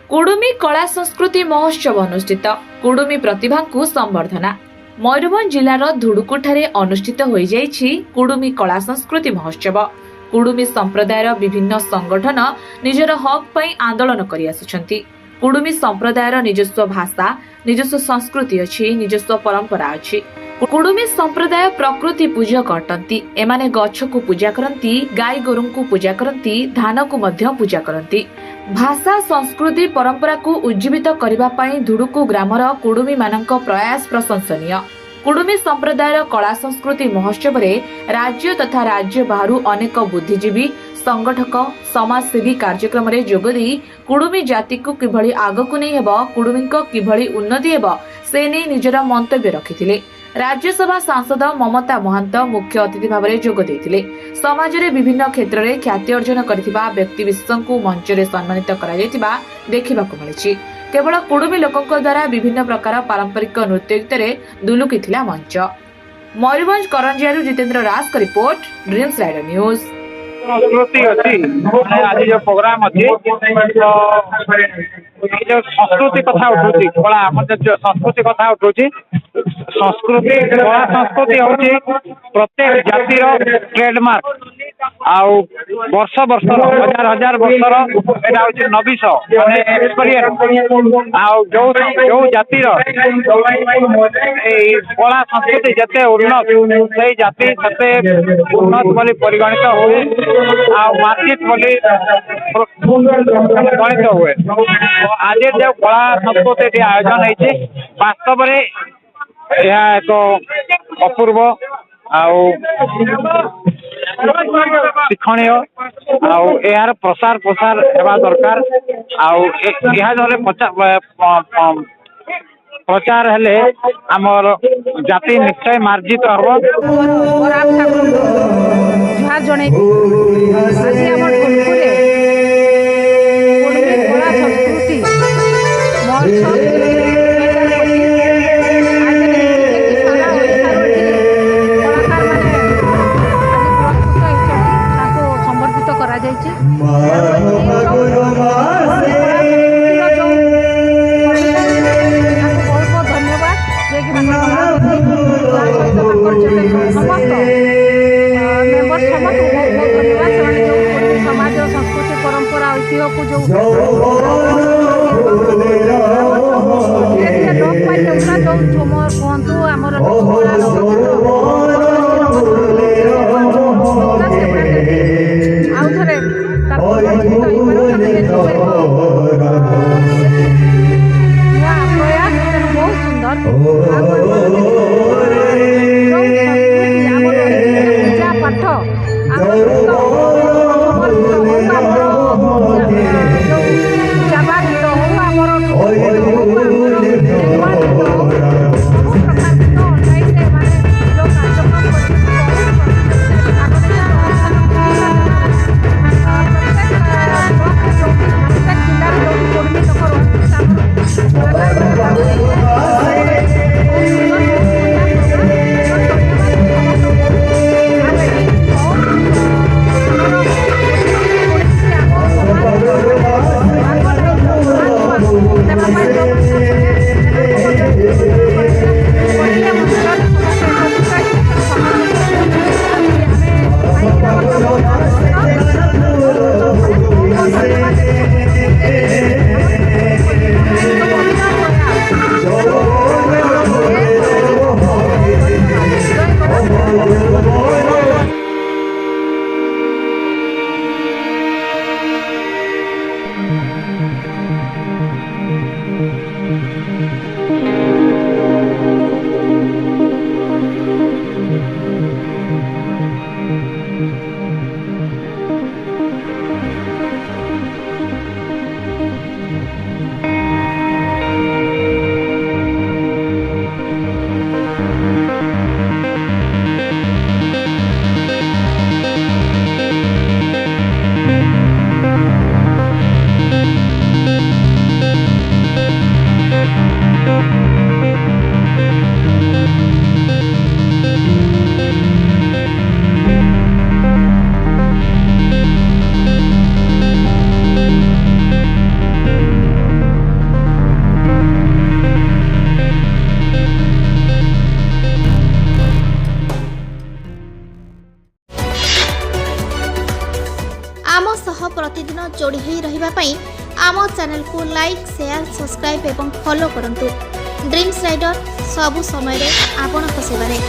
कुडुमी कला संस्कृति महोत्सव अनुष्ठित कुडुमी प्रतिभा को संवर्धना मयूरभंज जिलार धुडुकुठारे अनुष्ठित हो जाइछि कुडुमी कला संस्कृति महोत्सव। कुडुमी संप्रदायर विभिन्न संगठन निजर हक पई आंदोलन करि आसुछंती। कुडुमी संप्रदायर निजस्व भाषा निजस्व संस्कृति अछि, निजस्व परंपरा अछि। कुडुमी संप्रदाय प्रकृति पूजक अटंती। एमाने गछ को पूजा करती, गाई गोरु को पूजा करती, धान को मध्य पूजा करती। भाषा संस्कृति परंपरा को उज्जीवित करबा पई धुडुकु ग्रामर कुडुमी मानक प्रयास प्रशंसनीय। कुडुमी संप्रदायर कला संस्कृति महोत्सव रे राज्य तथा राज्य बाहरु अनेक बुद्धिजीवी संगठक समाजसेवी कार्यक्रम रे जोगदी कुडुमी जाति को किभली आगकु नै हेबो, कुडुमी को किभली उन्नति हेबो से नै निजर मंतव्य रखिथिले। राज्यसभा सांसद ममता महांत मुख्य अतिथि भाव में जोग देथिले। समाज रे विभिन्न क्षेत्र में ख्याति अर्जन करथिबा व्यक्ति विशेष को मंच रे सम्मानित करा जायतिबा देखिबाकू मिलिछि। केवल कुडुमी लोकंक द्वारा विभिन्न प्रकार पारंपरिक नृत्य गीतरे दुलुकिथिला मंच। मयूरभंज करंजियारू जितेंद्र राज का रिपोर्ट, ड्रीम्स राइडर न्यूज। संस्कृति अच्छी आज जो प्रोग्राम अच्छी जो संस्कृति कथा उठूची कला आम जो संस्कृति कथा उठूची संस्कृति कला संस्कृति हूँ प्रत्येक जातिर ट्रेडमार्क आउ वर्ष वर्ष हजार हजार वर्षर एटा हूँ नबीश माने एक्सपीरियंस आउ जो जो जातिर कला संस्कृति जते उन्नत से जाति तते उन्नत बोली परिगणित हुए आ मार्केट बोली गणित हुए। आज जो कला संस्कृति आयोजन है वास्तव में यह एक अपूर्व शिक्षणीय यार प्रसार प्रसार हेबा दरकार प्रचार हेले आमर जाति निश्चय मार्जित हम। समाज संस्कृति परंपरा ऐतिह्य को जो झुमर कहतु आमर आउ थे बहुत सुंदर पूजा पाठ आम सह प्रतिदिन जोड़ी होई रहिबा पई आम चैनल को लाइक शेयर सब्सक्राइब एवं फॉलो करंतु। ड्रीम्स राइडर सबु समय रे आपन सेवारे।